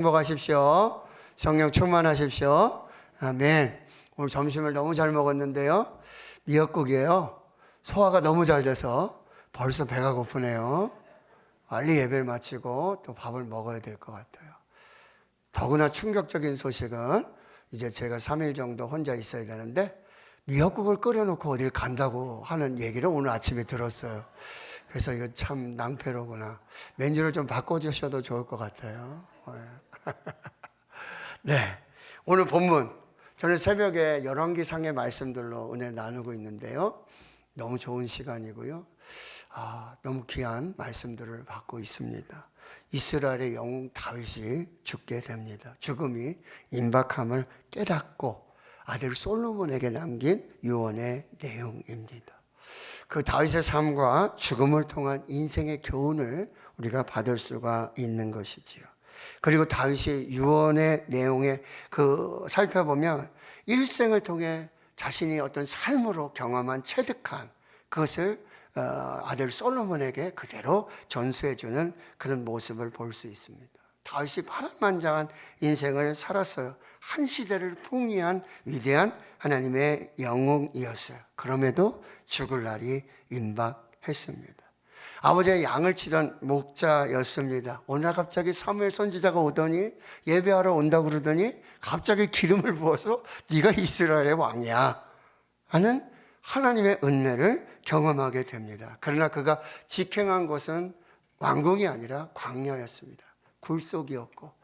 행복하십시오. 성령 충만하십시오. 아멘. 오늘 점심을 너무 잘 먹었는데요. 미역국이에요. 소화가 너무 잘 돼서 벌써 배가 고프네요. 빨리 예배를 마치고 또 밥을 먹어야 될 것 같아요. 더구나 충격적인 소식은 이제 제가 3일 정도 혼자 있어야 되는데 미역국을 끓여놓고 어딜 간다고 하는 얘기를 오늘 아침에 들었어요. 그래서 이거 참 낭패로구나. 메뉴를 좀 바꿔주셔도 좋을 것 같아요. 네, 오늘 본문 저는 새벽에 열왕기상의 말씀들로 은혜 나누고 있는데요. 너무 좋은 시간이고요. 너무 귀한 말씀들을 받고 있습니다. 이스라엘의 영웅 다윗이 죽게 됩니다. 죽음이 임박함을 깨닫고 아들 솔로몬에게 남긴 유언의 내용입니다. 그 다윗의 삶과 죽음을 통한 인생의 교훈을 우리가 받을 수가 있는 것이지요. 그리고 다윗의 유언의 내용에 살펴보면 일생을 통해 자신이 어떤 삶으로 경험한 체득한 그것을 아들 솔로몬에게 그대로 전수해주는 그런 모습을 볼 수 있습니다. 다윗이 파란만장한 인생을 살았어요. 한 시대를 풍미한 위대한 하나님의 영웅이었어요. 그럼에도 죽을 날이 임박했습니다. 아버지가 양을 치던 목자였습니다. 어느 날 갑자기 사무엘 선지자가 오더니 예배하러 온다고 그러더니 갑자기 기름을 부어서 네가 이스라엘의 왕이야 하는 하나님의 은혜를 경험하게 됩니다. 그러나 그가 직행한 곳은 왕궁이 아니라 광야였습니다. 굴속이었고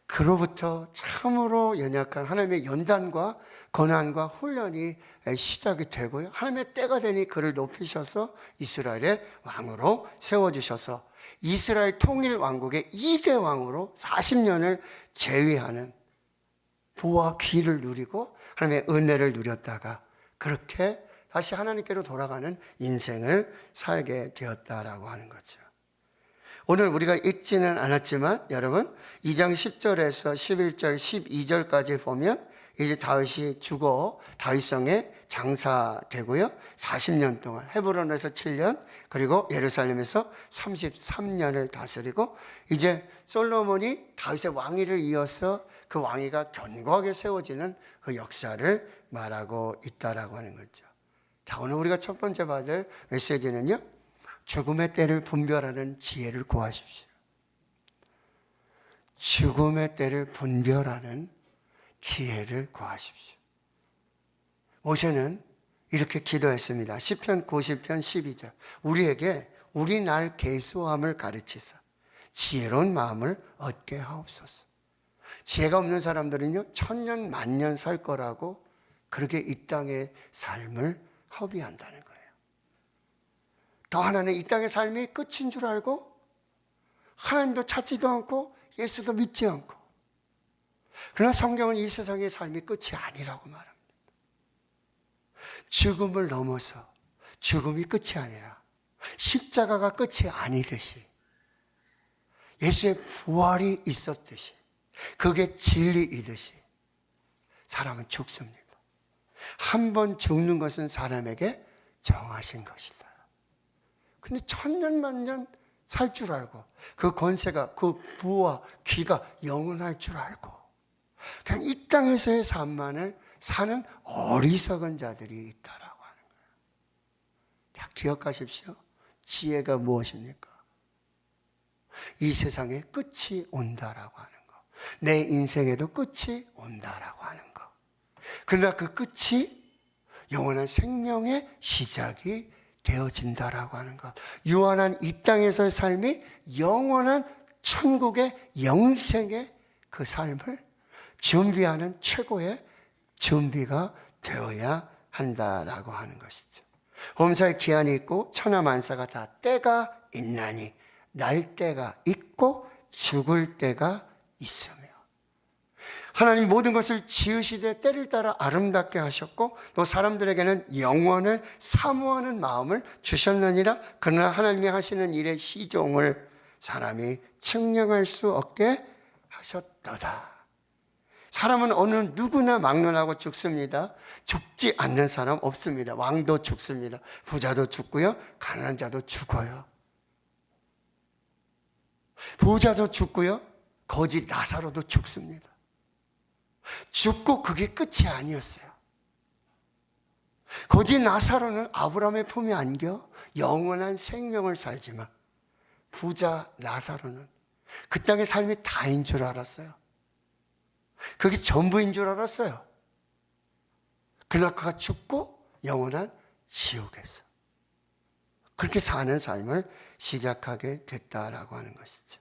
그로부터 참으로 연약한 하나님의 연단과 고난과 훈련이 시작이 되고요. 하나님의 때가 되니 그를 높이셔서 이스라엘의 왕으로 세워주셔서 이스라엘 통일 왕국의 2대 왕으로 40년을 재위하는 부와 귀를 누리고 하나님의 은혜를 누렸다가 그렇게 다시 하나님께로 돌아가는 인생을 살게 되었다라고 하는 거죠. 오늘 우리가 읽지는 않았지만 여러분 2장 10절에서 11절 12절까지 보면 이제 다윗이 죽어 다윗성에 장사되고요. 40년 동안 헤브론에서 7년 그리고 예루살렘에서 33년을 다스리고 이제 솔로몬이 다윗의 왕위를 이어서 그 왕위가 견고하게 세워지는 그 역사를 말하고 있다라고 하는 거죠. 자, 오늘 우리가 첫 번째 받을 메시지는요. 죽음의 때를 분별하는 지혜를 구하십시오. 죽음의 때를 분별하는 지혜를 구하십시오. 모세는 이렇게 기도했습니다. 시편 90편 12절 우리에게 우리 날 계수함을 가르치사 지혜로운 마음을 얻게 하옵소서. 지혜가 없는 사람들은요 1000년 만년 살 거라고 그렇게 이 땅의 삶을 허비한다는 거예요. 더 하나는 이 땅의 삶이 끝인 줄 알고 하나님도 찾지도 않고 예수도 믿지 않고 그러나 성경은 이 세상의 삶이 끝이 아니라고 말합니다. 죽음을 넘어서 죽음이 끝이 아니라 십자가가 끝이 아니듯이 예수의 부활이 있었듯이 그게 진리이듯이 사람은 죽습니다. 한 번 죽는 것은 사람에게 정하신 것이다. 근데 1000년 만년 살 줄 알고 그 권세가 그 부와 귀가 영원할 줄 알고 그냥 이 땅에서의 삶만을 사는 어리석은 자들이 있다라고 하는 거예요. 자, 기억하십시오. 지혜가 무엇입니까? 이 세상에 끝이 온다라고 하는 거. 내 인생에도 끝이 온다라고 하는 거. 그러나 그 끝이 영원한 생명의 시작이 되어진다라고 하는 것. 유한한 이 땅에서의 삶이 영원한 천국의 영생의 그 삶을 준비하는 최고의 준비가 되어야 한다라고 하는 것이죠. 범사에 기한이 있고 천하만사가 다 때가 있나니 날 때가 있고 죽을 때가 있으며 하나님 모든 것을 지으시되 때를 따라 아름답게 하셨고 또 사람들에게는 영원을 사모하는 마음을 주셨느니라. 그러나 하나님이 하시는 일의 시종을 사람이 측량할 수 없게 하셨도다. 사람은 어느 누구나 막론하고 죽습니다. 죽지 않는 사람 없습니다. 왕도 죽습니다. 부자도 죽고요. 가난한 자도 죽어요. 부자도 죽고요. 거지 나사로도 죽습니다. 죽고 그게 끝이 아니었어요. 거지 나사로는 아브라함의 품에 안겨 영원한 생명을 살지만 부자 나사로는 그 땅의 삶이 다인 줄 알았어요. 그게 전부인 줄 알았어요. 그러나 그가 죽고 영원한 지옥에서 그렇게 사는 삶을 시작하게 됐다라고 하는 것이죠.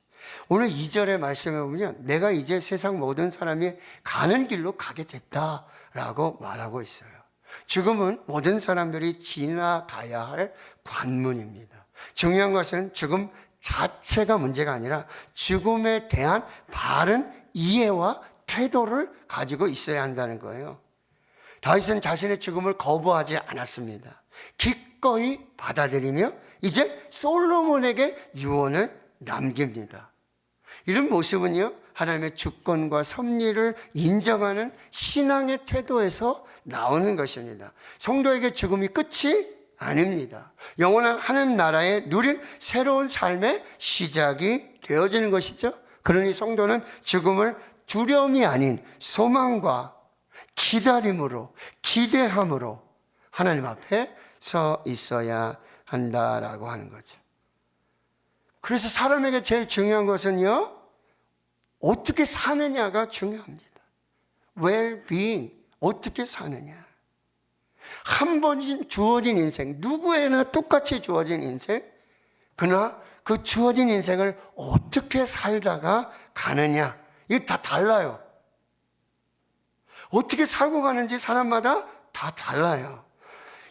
오늘 2절의 말씀에 보면 내가 이제 세상 모든 사람이 가는 길로 가게 됐다라고 말하고 있어요. 죽음은 모든 사람들이 지나가야 할 관문입니다. 중요한 것은 죽음 자체가 문제가 아니라 죽음에 대한 바른 이해와 태도를 가지고 있어야 한다는 거예요. 다윗은 자신의 죽음을 거부하지 않았습니다. 기꺼이 받아들이며 이제 솔로몬에게 유언을 남깁니다. 이런 모습은요, 하나님의 주권과 섭리를 인정하는 신앙의 태도에서 나오는 것입니다. 성도에게 죽음이 끝이 아닙니다. 영원한 하늘 나라에 누릴 새로운 삶의 시작이 되어지는 것이죠. 그러니 성도는 죽음을 두려움이 아닌 소망과 기다림으로, 기대함으로 하나님 앞에 서 있어야 한다라고 하는 거죠. 그래서 사람에게 제일 중요한 것은요, 어떻게 사느냐가 중요합니다. well-being, 어떻게 사느냐. 한 번 주어진 인생, 누구에나 똑같이 주어진 인생, 그러나 그 주어진 인생을 어떻게 살다가 가느냐, 이게 다 달라요. 어떻게 살고 가는지 사람마다 다 달라요.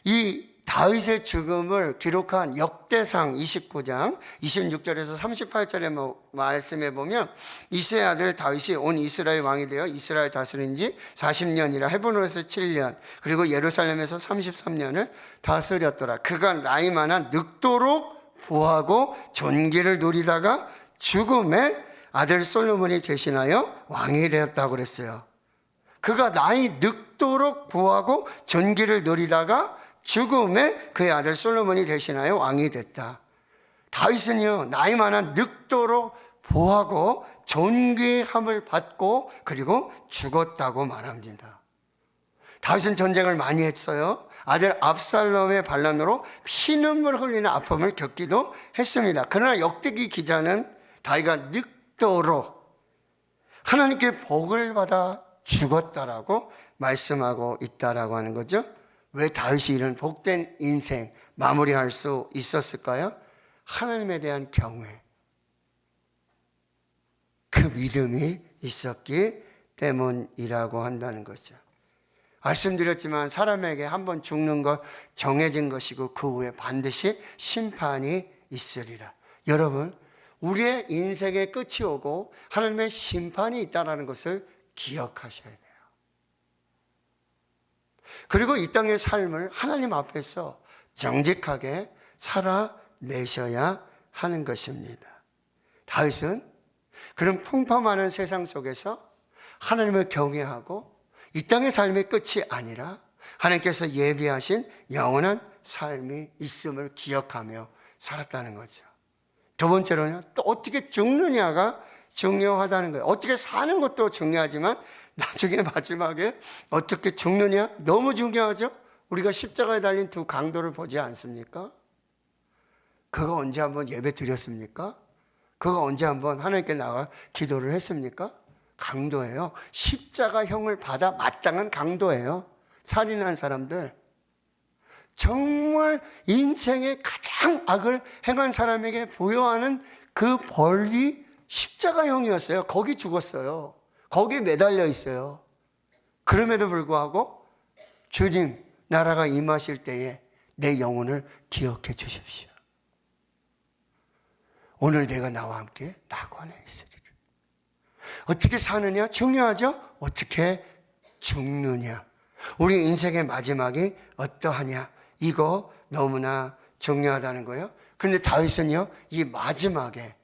이 다윗의 죽음을 기록한 역대상 29장 26절에서 38절의 말씀에 보면 이새의 아들 다윗이 온 이스라엘 왕이 되어 이스라엘 다스린 지 40년이라 헤브론에서 7년 그리고 예루살렘에서 33년을 다스렸더라. 그가 나이 많아 늙도록 부하고 존귀를 누리다가 죽음에 아들 솔로몬이 대신하여 왕이 되었다고 그랬어요. 그가 나이 늙도록 부하고 존귀를 누리다가 죽음에 그의 아들 솔로몬이 대신하여 왕이 됐다. 다윗은요, 나이 많아 늙도록 부하고 존귀함을 받고 그리고 죽었다고 말합니다. 다윗은 전쟁을 많이 했어요. 아들 압살롬의 반란으로 피눈물 흘리는 아픔을 겪기도 했습니다. 그러나 역대기 기자는 다윗가 늙도록 하나님께 복을 받아 죽었다라고 말씀하고 있다라고 하는 거죠. 왜 다윗이 이런 복된 인생 마무리할 수 있었을까요? 하나님에 대한 경외, 그 믿음이 있었기 때문이라고 한다는 거죠. 말씀드렸지만 사람에게 한번 죽는 것 정해진 것이고 그 후에 반드시 심판이 있으리라. 여러분, 우리의 인생의 끝이 오고 하나님의 심판이 있다는 것을 기억하셔야 돼요. 그리고 이 땅의 삶을 하나님 앞에서 정직하게 살아내셔야 하는 것입니다. 다윗은 그런 풍파많은 세상 속에서 하나님을 경외하고 이 땅의 삶의 끝이 아니라 하나님께서 예비하신 영원한 삶이 있음을 기억하며 살았다는 거죠. 두 번째로는 또 어떻게 죽느냐가 중요하다는 거예요. 어떻게 사는 것도 중요하지만 나중에 마지막에 어떻게 죽느냐 너무 중요하죠. 우리가 십자가에 달린 두 강도를 보지 않습니까? 그거 언제 한번 예배 드렸습니까? 그거 언제 한번 하나님께 나가 기도를 했습니까? 강도예요. 십자가형을 받아 마땅한 강도예요. 살인한 사람들, 정말 인생의 가장 악을 행한 사람에게 부여하는 그 벌이 십자가형이었어요. 거기 죽었어요. 거기에 매달려 있어요. 그럼에도 불구하고 주님 나라가 임하실 때에 내 영혼을 기억해 주십시오. 오늘 내가 나와 함께 낙원에 있으리라. 어떻게 사느냐 중요하죠. 어떻게 죽느냐, 우리 인생의 마지막이 어떠하냐, 이거 너무나 중요하다는 거예요. 근데 다윗은요, 이 마지막에,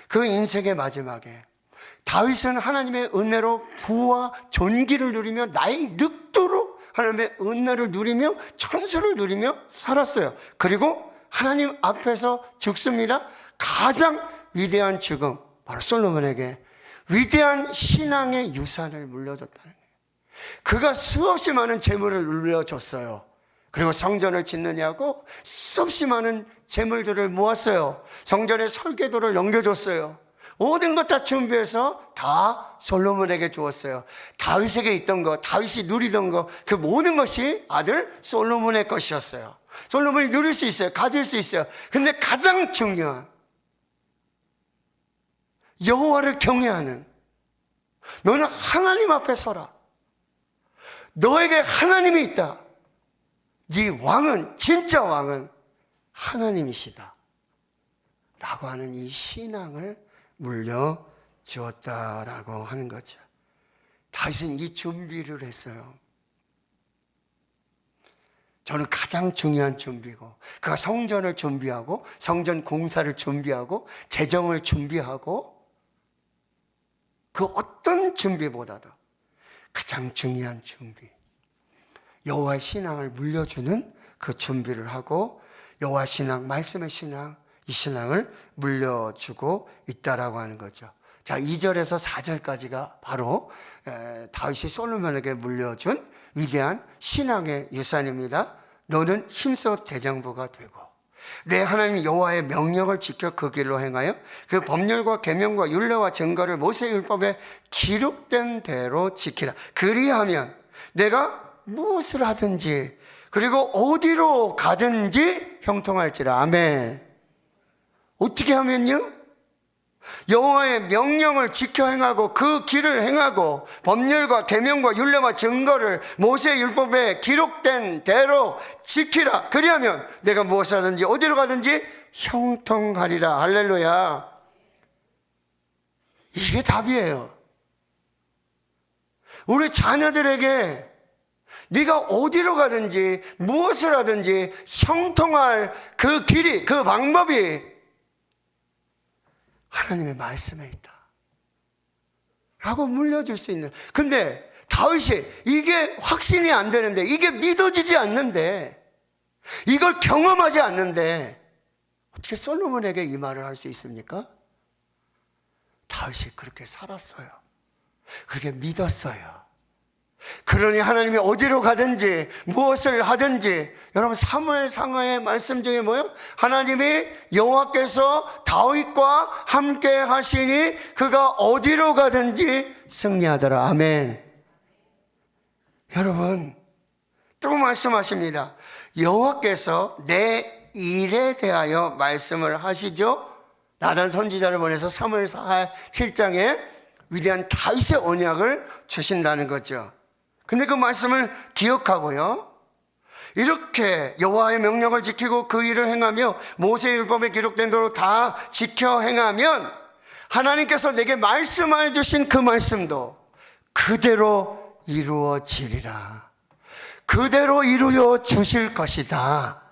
그 인생의 마지막에 다윗은 하나님의 은혜로 부와 존귀를 누리며 나이 늙도록 하나님의 은혜를 누리며 천수를 누리며 살았어요. 그리고 하나님 앞에서 죽습니다. 가장 위대한 죽음, 바로 솔로몬에게 위대한 신앙의 유산을 물려줬다는 거예요. 그가 수없이 많은 재물을 물려줬어요. 그리고 성전을 짓느냐고 수없이 많은 재물들을 모았어요. 성전의 설계도를 넘겨줬어요. 모든 것 다 준비해서 다 솔로몬에게 주었어요. 다윗에게 있던 것, 다윗이 누리던 것, 그 모든 것이 아들 솔로몬의 것이었어요. 솔로몬이 누릴 수 있어요. 가질 수 있어요. 근데 가장 중요한 여호와를 경외하는, 너는 하나님 앞에 서라. 너에게 하나님이 있다. 네 왕은, 진짜 왕은 하나님이시다 라고 하는 이 신앙을 물려주었다라고 하는 거죠. 다윗은 이 준비를 했어요. 저는 가장 중요한 준비고, 그가 성전을 준비하고 성전 공사를 준비하고 재정을 준비하고 그 어떤 준비보다도 가장 중요한 준비, 여호와의 신앙을 물려주는 그 준비를 하고, 여호와 신앙, 말씀의 신앙, 이 신앙을 물려주고 있다라고 하는 거죠. 자, 2절에서 4절까지가 바로 다윗이 솔로몬에게 물려준 위대한 신앙의 유산입니다. 너는 힘써 대장부가 되고 내 하나님 여호와의 명령을 지켜 그 길로 행하여 그 법률과 계명과 율례와 증거를 모세의 율법에 기록된 대로 지키라. 그리하면 내가 무엇을 하든지 그리고 어디로 가든지 형통할지라. 아멘. 어떻게 하면요? 여호와의 명령을 지켜 행하고 그 길을 행하고 법률과 계명과 율례와 증거를 모세의 율법에 기록된 대로 지키라. 그리하면 내가 무엇을 하든지 어디로 가든지 형통하리라. 할렐루야. 이게 답이에요. 우리 자녀들에게 네가 어디로 가든지 무엇을 하든지 형통할 그 길이, 그 방법이 하나님의 말씀에 있다 라고 물려줄 수 있는. 근데 다윗이 이게 확신이 안 되는데, 이게 믿어지지 않는데, 이걸 경험하지 않는데 어떻게 솔로몬에게 이 말을 할 수 있습니까? 다윗이 그렇게 살았어요. 그렇게 믿었어요. 그러니 하나님이 어디로 가든지 무엇을 하든지, 여러분 사무엘상하의 말씀 중에 뭐예요? 하나님이 여호와께서 다윗과 함께 하시니 그가 어디로 가든지 승리하더라. 아멘. 여러분 또 말씀하십니다. 여호와께서 내 일에 대하여 말씀을 하시죠. 나단 선지자를 보내서 사무엘상 7장에 위대한 다윗의 언약을 주신다는 거죠. 근데 그 말씀을 기억하고요, 이렇게 여호와의 명령을 지키고 그 일을 행하며 모세의 율법에 기록된 대로 다 지켜 행하면 하나님께서 내게 말씀해 주신 그 말씀도 그대로 이루어지리라. 그대로 이루어 주실 것이다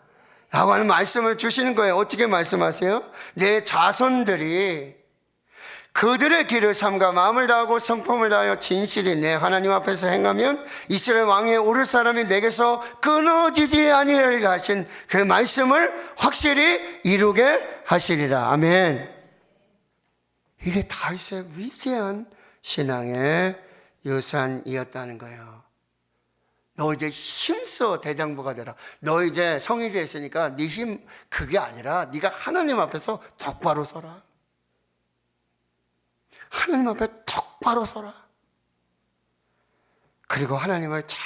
라고 하는 말씀을 주시는 거예요. 어떻게 말씀하세요? 내 자손들이 그들의 길을 삼가 마음을 다하고 성품을 다하여 진실히 내 하나님 앞에서 행하면 이스라엘 왕에 오를 사람이 내게서 끊어지지 아니하리라 하신 그 말씀을 확실히 이루게 하시리라. 아멘. 이게 다윗의 위대한 신앙의 유산이었다는 거예요. 너 이제 힘써 대장부가 되라. 너 이제 성인이 됐으니까 네 힘 그게 아니라 네가 하나님 앞에서 똑바로 서라. 하나님 앞에 똑바로 서라. 그리고 하나님을 잘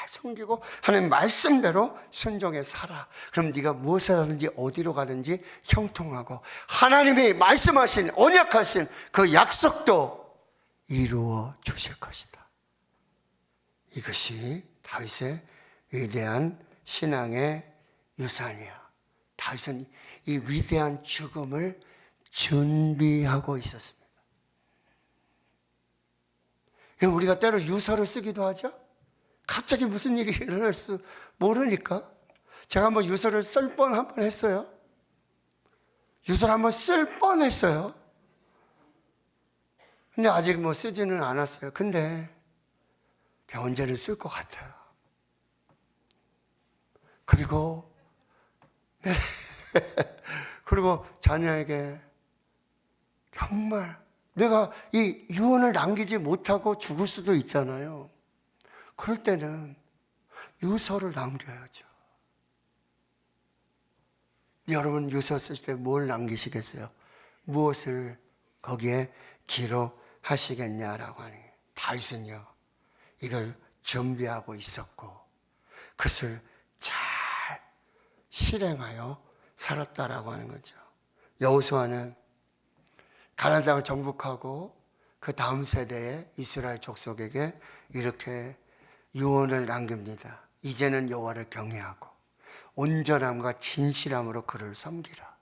섬기고 하나님 말씀대로 순종해 살아. 그럼 네가 무엇을 하든지 어디로 가든지 형통하고 하나님이 말씀하신, 언약하신 그 약속도 이루어 주실 것이다. 이것이 다윗의 위대한 신앙의 유산이야. 다윗은 이 위대한 죽음을 준비하고 있었습니다. 우리가 때로 유서를 쓰기도 하죠. 갑자기 무슨 일이 일어날 수 모르니까. 제가 한번 유서를 쓸 뻔 한 번 했어요. 유서를 한번 쓸 뻔했어요. 근데 아직 뭐 쓰지는 않았어요. 근데 언제는 쓸 것 같아요. 그리고 그리고 자녀에게 정말 내가 이 유언을 남기지 못하고 죽을 수도 있잖아요. 그럴 때는 유서를 남겨야죠. 여러분 유서 쓸 때 뭘 남기시겠어요? 무엇을 거기에 기록하시겠냐라고 하니, 다윗은요 이걸 준비하고 있었고 그것을 잘 실행하여 살았다라고 하는 거죠. 여호수아는 가나안 땅을 정복하고 그 다음 세대의 이스라엘 족속에게 이렇게 유언을 남깁니다. 이제는 여호와를 경외하고 온전함과 진실함으로 그를 섬기라.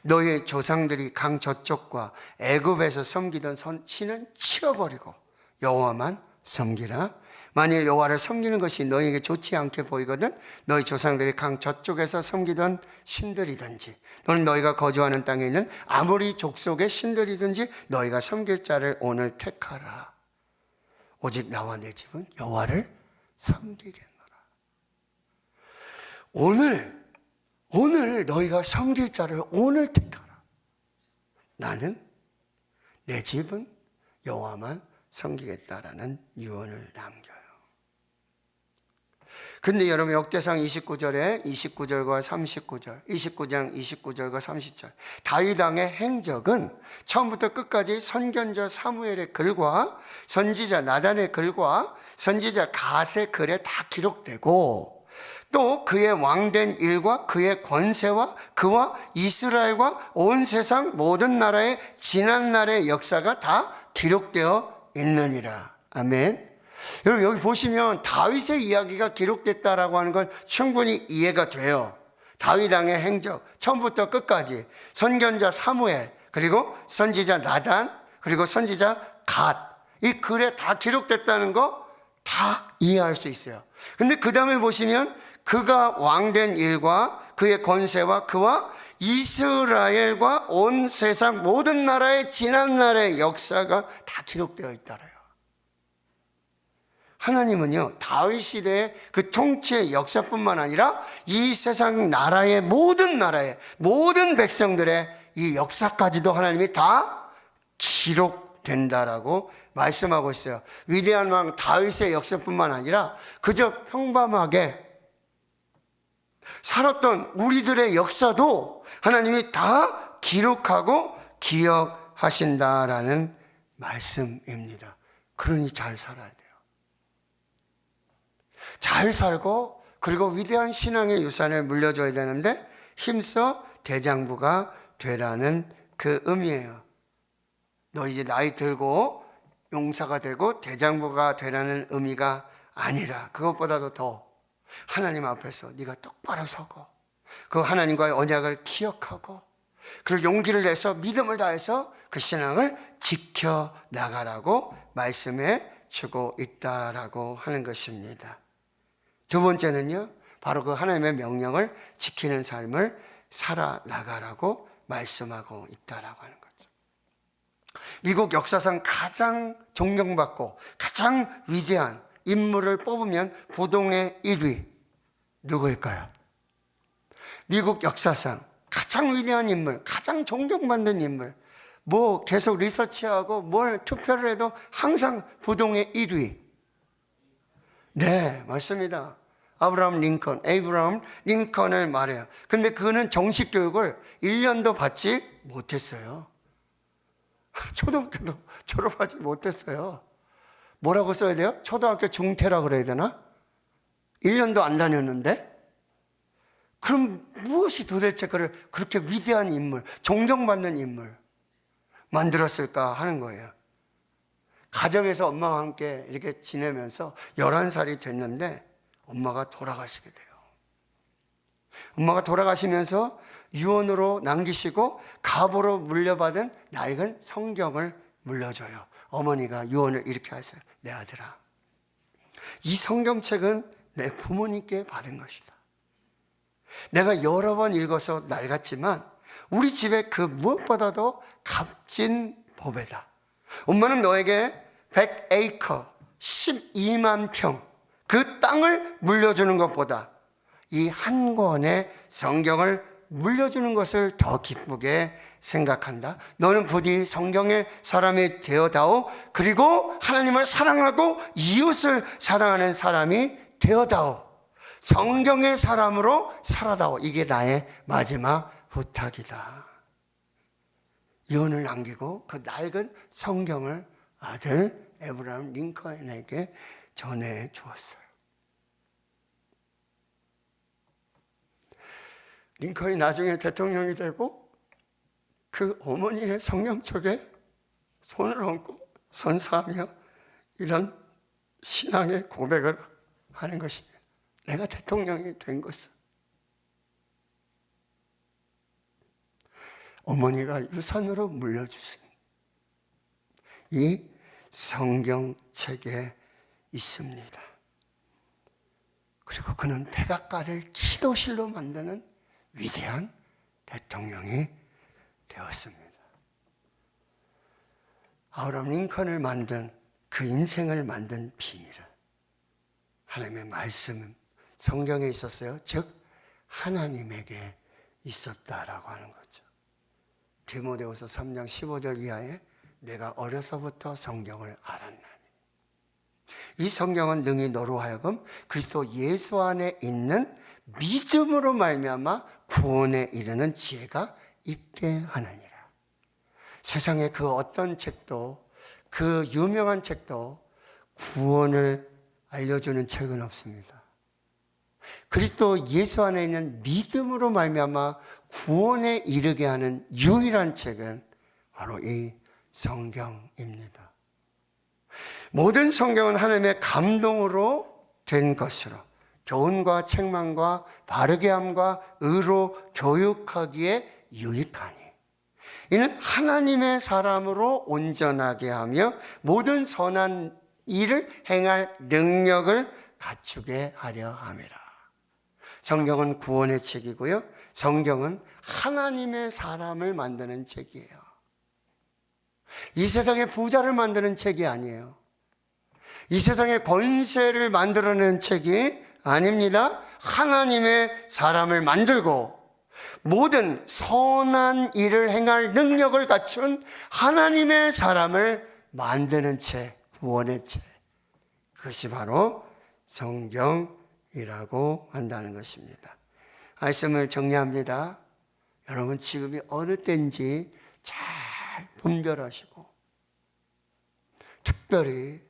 너의 조상들이 강 저쪽과 애굽에서 섬기던 신은 치워버리고 여호와만 섬기라. 만일 여호와를 섬기는 것이 너에게 좋지 않게 보이거든 너희 조상들이 강 저쪽에서 섬기던 신들이든지 또는 너희가 거주하는 땅에 있는 아무리 족속의 신들이든지 너희가 섬길 자를 오늘 택하라. 오직 나와 내 집은 여호와를 섬기겠노라. 오늘 너희가 섬길 자를 오늘 택하라. 나는 내 집은 여호와만 섬기겠다라는 유언을 남겨요. 근데 여러분 역대상 29절에 29절과 39절, 29장 29절과 30절 다윗 왕의 행적은 처음부터 끝까지 선견자 사무엘의 글과 선지자 나단의 글과 선지자 갓의 글에 다 기록되고 또 그의 왕된 일과 그의 권세와 그와 이스라엘과 온 세상 모든 나라의 지난 날의 역사가 다 기록되어 있느니라. 아멘. 여러분 여기 보시면 다윗의 이야기가 기록됐다라고 하는 건 충분히 이해가 돼요. 다윗 왕의 행적 처음부터 끝까지 선견자 사무엘 그리고 선지자 나단 그리고 선지자 갓 이 글에 다 기록됐다는 거 다 이해할 수 있어요. 근데 그 다음에 보시면 그가 왕된 일과 그의 권세와 그와 이스라엘과 온 세상 모든 나라의 지난 날의 역사가 다 기록되어 있다래요. 하나님은요 다윗 시대의 그 통치의 역사뿐만 아니라 이 세상 나라의 모든 백성들의 이 역사까지도 하나님이 다 기록된다라고 말씀하고 있어요. 위대한 왕 다윗의 역사뿐만 아니라 그저 평범하게 살았던 우리들의 역사도 하나님이 다 기록하고 기억하신다라는 말씀입니다. 그러니 잘 살아야 돼요. 잘 살고 그리고 위대한 신앙의 유산을 물려줘야 되는데 힘써 대장부가 되라는 그 의미예요. 너 이제 나이 들고 용사가 되고 대장부가 되라는 의미가 아니라 그것보다도 더 하나님 앞에서 네가 똑바로 서고 그 하나님과의 언약을 기억하고 그리고 용기를 내서 믿음을 다해서 그 신앙을 지켜나가라고 말씀해 주고 있다라고 하는 것입니다. 두 번째는요 바로 그 하나님의 명령을 지키는 삶을 살아나가라고 말씀하고 있다라고 하는 거죠. 미국 역사상 가장 존경받고 가장 위대한 인물을 뽑으면 부동의 1위 누구일까요? 미국 역사상 가장 위대한 인물, 가장 존경받는 인물, 뭐 계속 리서치하고 뭘 투표를 해도 항상 부동의 1위. 네, 맞습니다. 아브라함 링컨을 말해요. 근데 그는 정식 교육을 1년도 받지 못했어요. 초등학교도 졸업하지 못했어요. 뭐라고 써야 돼요? 초등학교 중퇴라 그래야 되나? 1년도 안 다녔는데? 그럼 무엇이 도대체 그를 그렇게 위대한 인물, 존경받는 인물 만들었을까 하는 거예요. 가정에서 엄마와 함께 이렇게 지내면서 11살이 됐는데 엄마가 돌아가시게 돼요. 엄마가 돌아가시면서 유언으로 남기시고 갑으로 물려받은 낡은 성경을 물려줘요. 어머니가 유언을 이렇게 하세요. 내 아들아, 이 성경책은 내 부모님께 받은 것이다. 내가 여러 번 읽어서 낡았지만 우리 집에 그 무엇보다도 값진 보배다. 엄마는 너에게 100에이커 12만 평 그 땅을 물려주는 것보다 이 한 권의 성경을 물려주는 것을 더 기쁘게 생각한다. 너는 부디 성경의 사람이 되어다오. 그리고 하나님을 사랑하고 이웃을 사랑하는 사람이 되어다오. 성경의 사람으로 살아다오. 이게 나의 마지막 부탁이다. 유언을 남기고 그 낡은 성경을 아들 에브라임 링컨에게 전해 주었어요. 링컨이 나중에 대통령이 되고 그 어머니의 성령척에 손을 얹고 선사하며 이런 신앙의 고백을 하는 것입니다. 내가 대통령이 된 것은 어머니가 유산으로 물려주신 이 성경책에 있습니다. 그리고 그는 백악관을 기도실로 만드는 위대한 대통령이 되었습니다. 아브라함 링컨을 만든 그 인생을 만든 비밀은 하나님의 말씀, 성경에 있었어요. 즉 하나님에게 있었다라고 하는 거죠. 디모데후서 3장 15절 이하에 내가 어려서부터 성경을 알았나니 이 성경은 능히 너로 하여금 그리스도 예수 안에 있는 믿음으로 말미암아 구원에 이르는 지혜가 있게 하느니라. 세상에 그 어떤 책도, 그 유명한 책도 구원을 알려주는 책은 없습니다. 그리스도 예수 안에 있는 믿음으로 말미암아 구원에 이르게 하는 유일한 책은 바로 이 성경입니다. 모든 성경은 하나님의 감동으로 된 것으로 교훈과 책망과 바르게 함과 의로 교육하기에 유익하니 이는 하나님의 사람으로 온전하게 하며 모든 선한 일을 행할 능력을 갖추게 하려 함이라. 성경은 구원의 책이고요. 성경은 하나님의 사람을 만드는 책이에요. 이 세상의 부자를 만드는 책이 아니에요. 이 세상의 권세를 만들어내는 책이 아닙니다. 하나님의 사람을 만들고 모든 선한 일을 행할 능력을 갖춘 하나님의 사람을 만드는 책, 구원의 책. 그것이 바로 성경이라고 한다는 것입니다. 말씀을 정리합니다. 여러분 지금이 어느 때인지 잘 분별하시고 특별히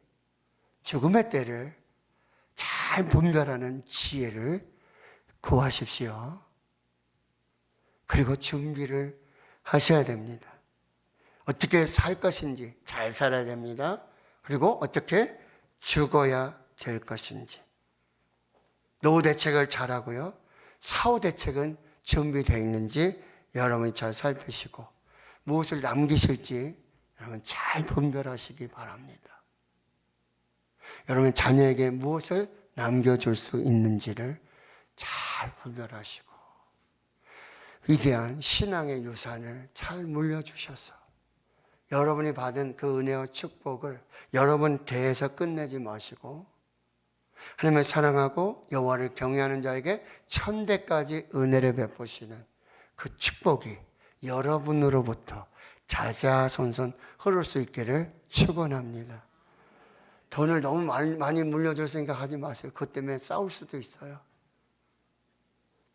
죽음의 때를 잘 분별하는 지혜를 구하십시오. 그리고 준비를 하셔야 됩니다. 어떻게 살 것인지 잘 살아야 됩니다. 그리고 어떻게 죽어야 될 것인지. 노후 대책을 잘하고요. 사후 대책은 준비되어 있는지 여러분이 잘 살피시고 무엇을 남기실지 여러분 잘 분별하시기 바랍니다. 여러분 자녀에게 무엇을 남겨줄 수 있는지를 잘 분별하시고 위대한 신앙의 유산을 잘 물려주셔서 여러분이 받은 그 은혜와 축복을 여러분 대에서 끝내지 마시고 하나님을 사랑하고 여호와를 경외하는 자에게 천대까지 은혜를 베푸시는 그 축복이 여러분으로부터 자자손손 흐를 수 있기를 축원합니다. 돈을 너무 많이 물려줄 생각하지 마세요. 그것 때문에 싸울 수도 있어요.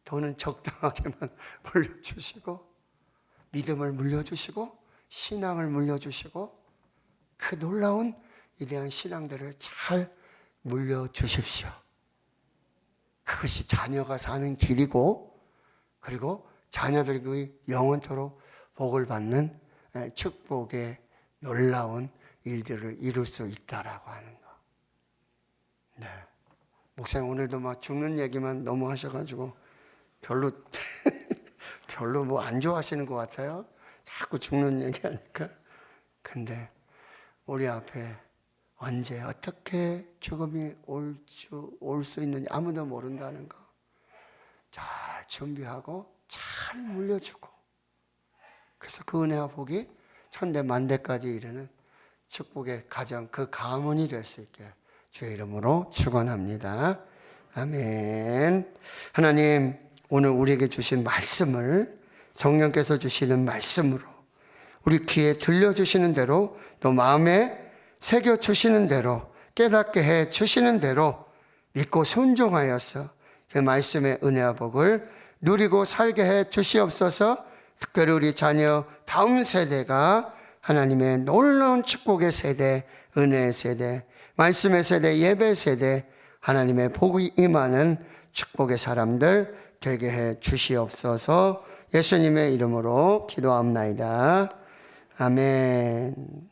돈은 적당하게만 물려주시고 믿음을 물려주시고 신앙을 물려주시고 그 놀라운 위대한 신앙들을 잘 물려주십시오. 그것이 자녀가 사는 길이고 그리고 자녀들의 영원토록 복을 받는 축복의 놀라운 일들을 이룰 수 있다라고 하는 거. 네. 목사님 오늘도 막 죽는 얘기만 너무 하셔가지고 별로 뭐 안 좋아하시는 것 같아요. 자꾸 죽는 얘기하니까. 근데 우리 앞에 언제 어떻게 죽음이 올 수 있는지 아무도 모른다는 거. 잘 준비하고 잘 물려주고 그래서 그 은혜와 복이 천대 만대까지 이르는 축복의 가정 그 가문이 될 수 있기를 주의 이름으로 축원합니다. 아멘. 하나님 오늘 우리에게 주신 말씀을 성령께서 주시는 말씀으로 우리 귀에 들려주시는 대로 또 마음에 새겨주시는 대로 깨닫게 해주시는 대로 믿고 순종하여서 그 말씀의 은혜와 복을 누리고 살게 해 주시옵소서. 특별히 우리 자녀 다음 세대가 하나님의 놀라운 축복의 세대, 은혜의 세대, 말씀의 세대, 예배 세대, 하나님의 복이 임하는 축복의 사람들 되게 해 주시옵소서. 예수님의 이름으로 기도합나이다. 아멘.